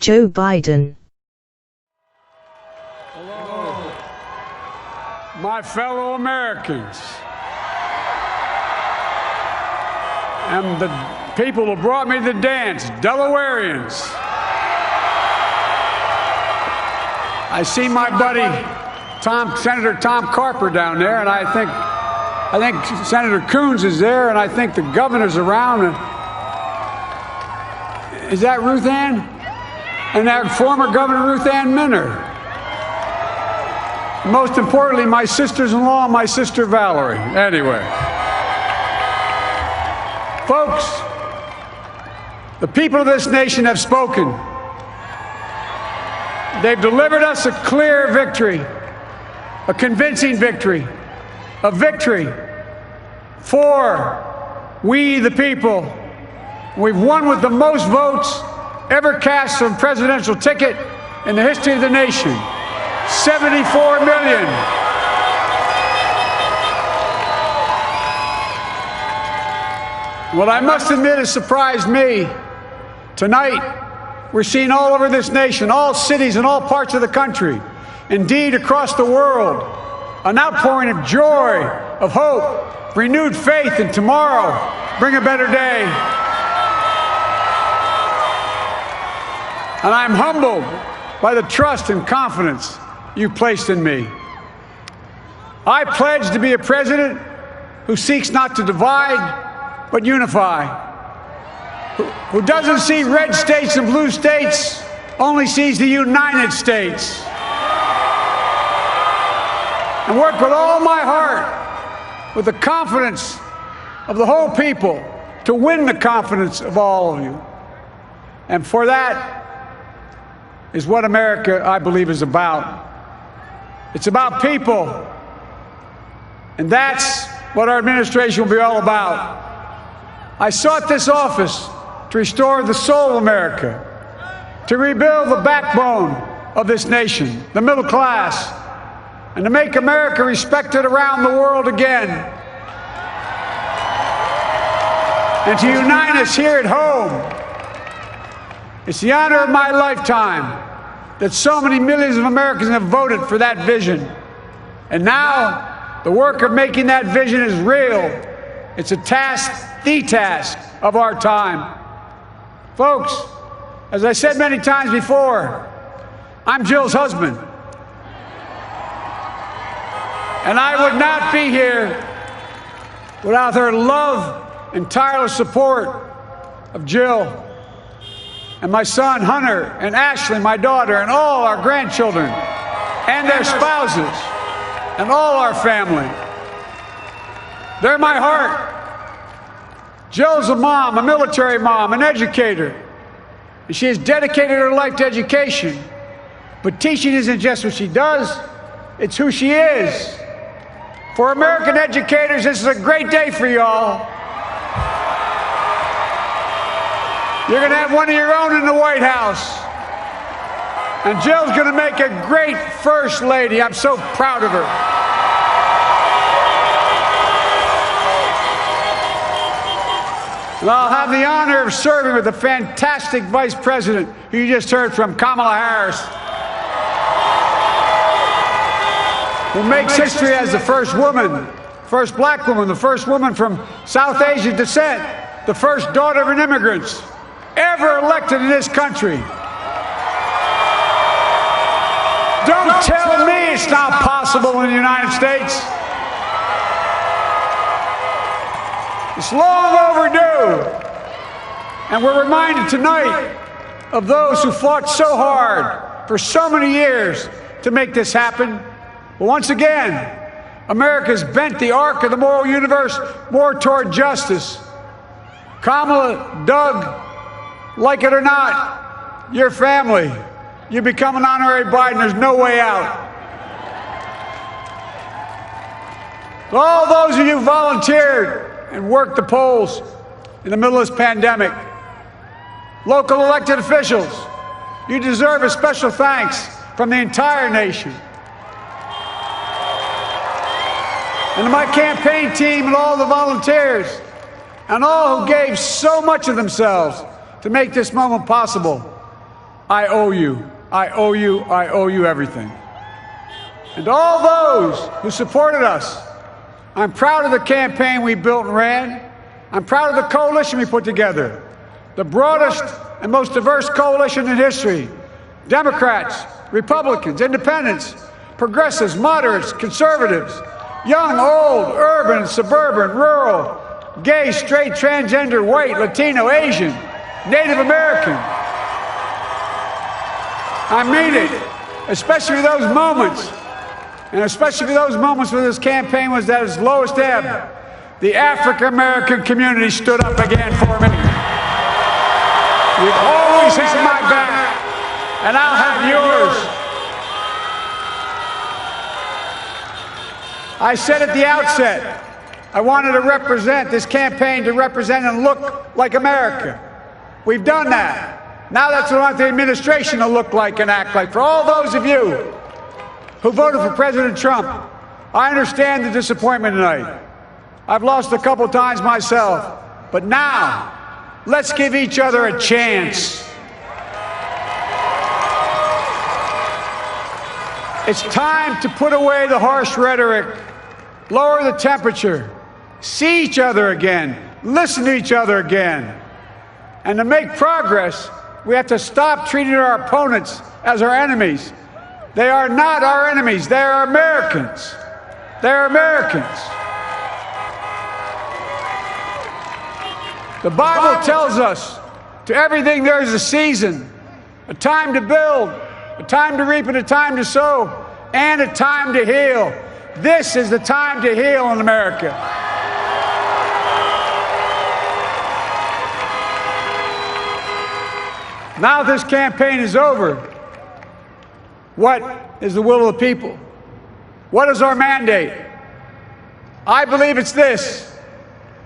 Joe Biden. Hello, my fellow Americans, and the people who brought me to the dance, Delawareans. I see my buddy Senator Tom Carper down there, and I think Senator Coons is there, and I think the governor's around. Is that Ruth Ann? And that former Governor Ruth Ann Minner. Most importantly, my sisters-in-law, my sister Valerie. Anyway. Folks, the people of this nation have spoken. They've delivered us a clear victory, a convincing victory, a victory for we the people. We've won with the most votes ever cast for a presidential ticket in the history of the nation. 74 million. What I must admit has surprised me. Tonight, we're seeing all over this nation, all cities and all parts of the country, indeed across the world, an outpouring of joy, of hope, renewed faith in tomorrow, bring a better day. And I'm humbled by the trust and confidence you placed in me. I pledge to be a president who seeks not to divide, but unify. Who doesn't see red states and blue states, only sees the United States. And work with all my heart, with the confidence of the whole people, to win the confidence of all of you. And for that is what America, I believe, is about. It's about people. And that's what our administration will be all about. I sought this office to restore the soul of America, to rebuild the backbone of this nation, the middle class, and to make America respected around the world again, and to unite us here at home. It's the honor of my lifetime that so many millions of Americans have voted for that vision. And now, the work of making that vision is real. It's a task, the task of our time. Folks, as I said many times before, I'm Jill's husband. And I would not be here without her love and tireless support of Jill and my son Hunter and Ashley, my daughter, and all our grandchildren and their spouses and all our family. They're my heart. Jill's a mom, a military mom, an educator. And she has dedicated her life to education. But teaching isn't just what she does, it's who she is. For American educators, this is a great day for y'all. You're going to have one of your own in the White House. And Jill's going to make a great First Lady. I'm so proud of her. And I'll have the honor of serving with the fantastic Vice President who you just heard from, Kamala Harris, who makes history as the first woman, first black woman, the first woman from South Asian descent, the first daughter of an immigrant ever elected in this country. Don't tell me it's not possible in the United States. It's long overdue. And we're reminded tonight of those who fought so hard for so many years to make this happen. But once again, America's bent the arc of the moral universe more toward justice. Kamala, Doug, like it or not, your family, you become an honorary Biden, there's no way out. All those of you who volunteered and worked the polls in the middle of this pandemic, local elected officials, you deserve a special thanks from the entire nation. And to my campaign team and all the volunteers and all who gave so much of themselves to make this moment possible, I owe you. I owe you. I owe you everything. And to all those who supported us, I'm proud of the campaign we built and ran. I'm proud of the coalition we put together, the broadest and most diverse coalition in history. Democrats, Republicans, Independents, progressives, moderates, conservatives, young, old, urban, suburban, rural, gay, straight, transgender, white, Latino, Asian, Native American. I mean it, especially those moments, and especially those moments when this campaign was at its lowest ebb. The African American community stood up again for me. You've always had my back, and I'll have yours. I said at the outset, I wanted to represent this campaign to represent and look like America. We've done that. Now that's what I want the administration to look like and act like. For all those of you who voted for President Trump, I understand the disappointment tonight. I've lost a couple times myself, but now let's give each other a chance. It's time to put away the harsh rhetoric, lower the temperature, see each other again, listen to each other again. And to make progress, we have to stop treating our opponents as our enemies. They are not our enemies. They are Americans. They are Americans. The Bible tells us, to everything there is a season, a time to build, a time to reap and a time to sow, and a time to heal. This is the time to heal in America. Now this campaign is over. What is the will of the people? What is our mandate? I believe it's this.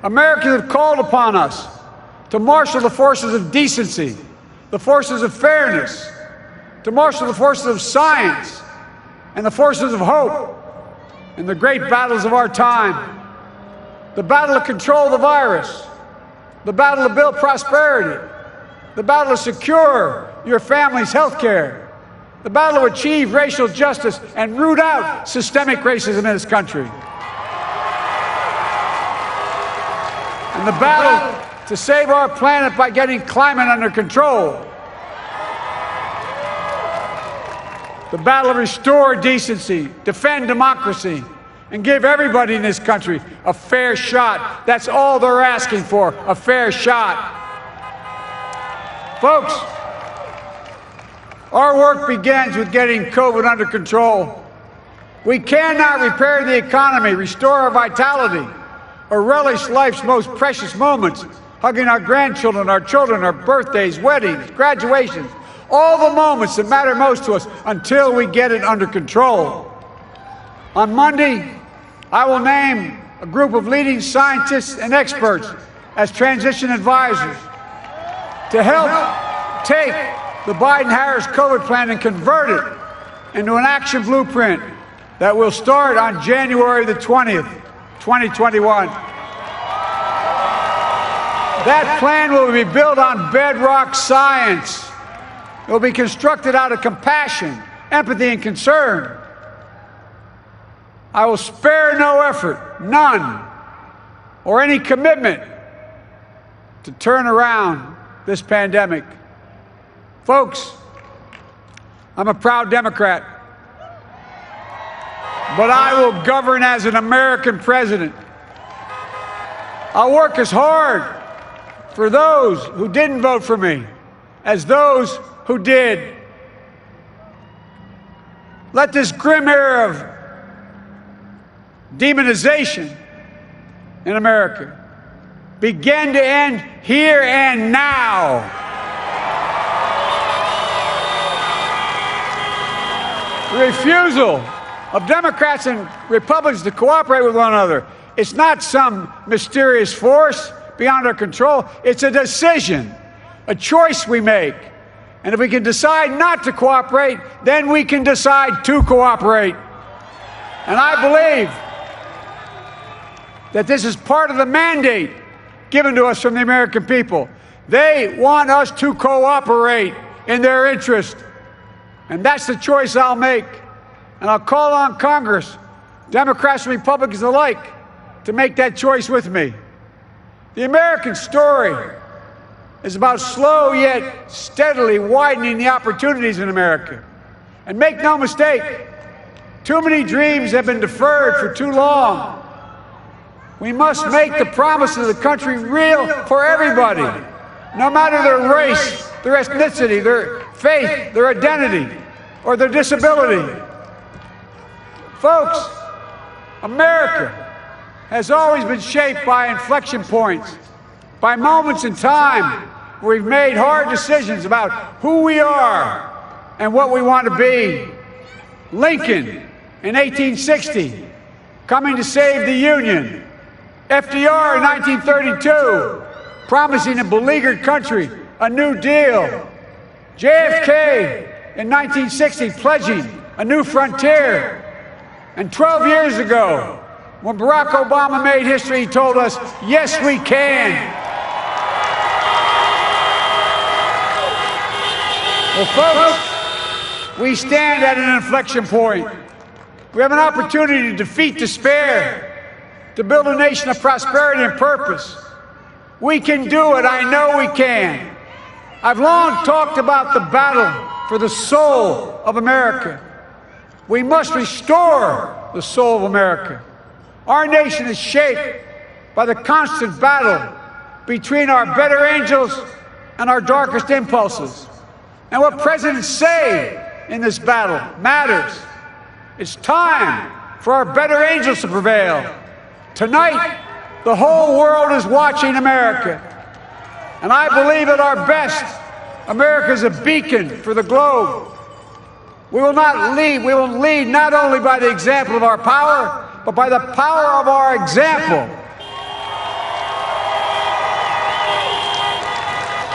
Americans have called upon us to marshal the forces of decency, the forces of fairness, to marshal the forces of science and the forces of hope in the great battles of our time. The battle to control the virus, the battle to build prosperity, the battle to secure your family's health care, the battle to achieve racial justice and root out systemic racism in this country, and the battle to save our planet by getting climate under control, the battle to restore decency, defend democracy, and give everybody in this country a fair shot. That's all they're asking for, a fair shot. Folks, our work begins with getting COVID under control. We cannot repair the economy, restore our vitality, or relish life's most precious moments, hugging our grandchildren, our children, our birthdays, weddings, graduations, all the moments that matter most to us until we get it under control. On Monday, I will name a group of leading scientists and experts as transition advisors to help take the Biden-Harris COVID plan and convert it into an action blueprint that will start on January the 20th, 2021. That plan will be built on bedrock science. It will be constructed out of compassion, empathy, and concern. I will spare no effort, none, or any commitment to turn around this pandemic. Folks, I'm a proud Democrat, but I will govern as an American president. I'll work as hard for those who didn't vote for me as those who did. Let this grim era of demonization in America begin to end here and now. The refusal of Democrats and Republicans to cooperate with one another, it's not some mysterious force beyond our control. It's a decision, a choice we make. And if we can decide not to cooperate, then we can decide to cooperate. And I believe that this is part of the mandate given to us from the American people. They want us to cooperate. in their interest. And that's the choice I'll make. And I'll call on Congress, Democrats and Republicans alike, to make that choice with me. The American story is about slow yet steadily widening the opportunities in America. And make no mistake, too many dreams have been deferred for too long. We must make the promises of the country real for everybody, no matter their race, their ethnicity, their faith, their identity, or their disability. Folks, America has always been shaped by inflection points, by moments in time where we've made hard decisions about who we are and what we want to be. Lincoln in 1860, coming to save the Union. FDR in 1932, promising a beleaguered country a new deal. JFK in 1960, pledging a new frontier. And 12 years ago, when Barack Obama made history, he told us, yes, we can. Well, folks, we stand at an inflection point. We have an opportunity to defeat despair, to build a nation of prosperity and purpose. We can do it. I know we can. I've long talked about the battle for the soul of America. We must restore the soul of America. Our nation is shaped by the constant battle between our better angels and our darkest impulses. And what presidents say in this battle matters. It's time for our better angels to prevail. Tonight, the whole world is watching America. And I believe at our best, America is a beacon for the globe. We will lead not only by the example of our power, but by the power of our example.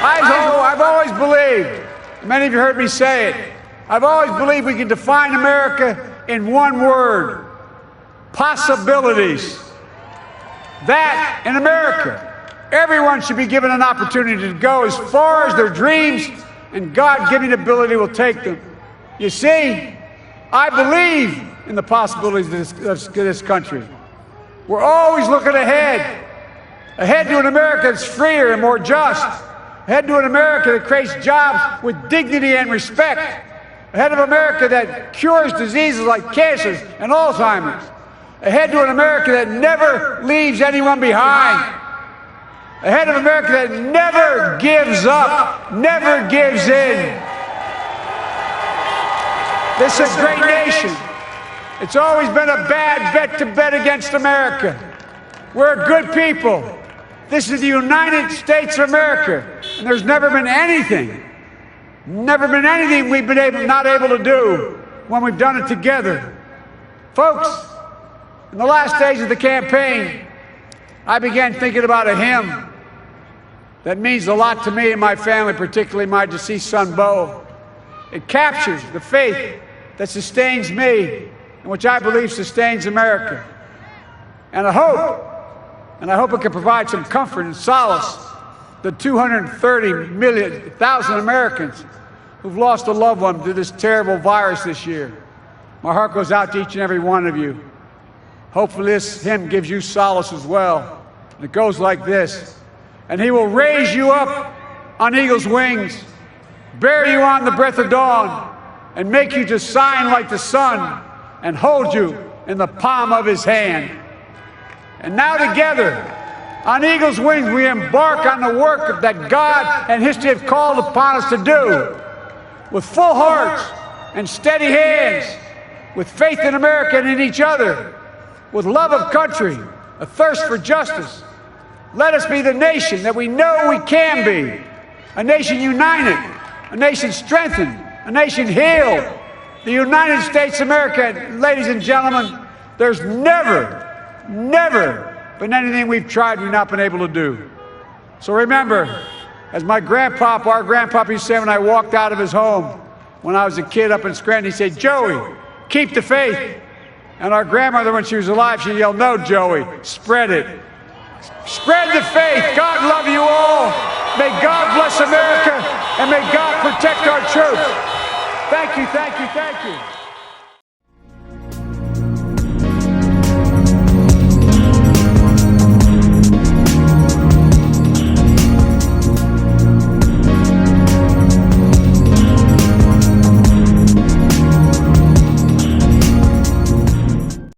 I've always believed, many of you heard me say it, I've always believed we can define America in one word: possibilities. That in America, everyone should be given an opportunity to go as far as their dreams and God-given ability will take them. You see, I believe in the possibilities of this country. We're always looking ahead to an America that's freer and more just, ahead to an America that creates jobs with dignity and respect, ahead of America that cures diseases like cancer and Alzheimer's, ahead to an America that never leaves anyone behind, ahead of America that never gives up, never gives in. This is a great nation. It's always been a bad bet to bet against America. We're a good people. This is the United States of America, and there's never been anything we've been not able to do when we've done it together. Folks, in the last days of the campaign, I began thinking about a hymn that means a lot to me and my family, particularly my deceased son, Bo. It captures the faith that sustains me and which I believe sustains America. And I hope it can provide some comfort and solace to 230,000 Americans who've lost a loved one to this terrible virus this year. My heart goes out to each and every one of you. Hopefully this hymn gives you solace as well. And it goes like this: and he will raise you up on eagle's wings, bear you on the breath of dawn, and make you to shine like the sun, and hold you in the palm of his hand. And now together, on eagle's wings, we embark on the work that God and history have called upon us to do, with full hearts and steady hands, with faith in America and in each other, with love of country, a thirst for justice. Let us be the nation that we know we can be, a nation united, a nation strengthened, a nation healed. The United States of America, ladies and gentlemen, there's never been anything we've tried we've not been able to do. So remember, as our grandpapa used to say when I walked out of his home when I was a kid up in Scranton, he said, "Joey, keep the faith." And our grandmother, when she was alive, she yelled, "No, Joey, spread it. Spread the faith. God love you all. May God bless America. And may God protect our troops. Thank you, thank you, thank you.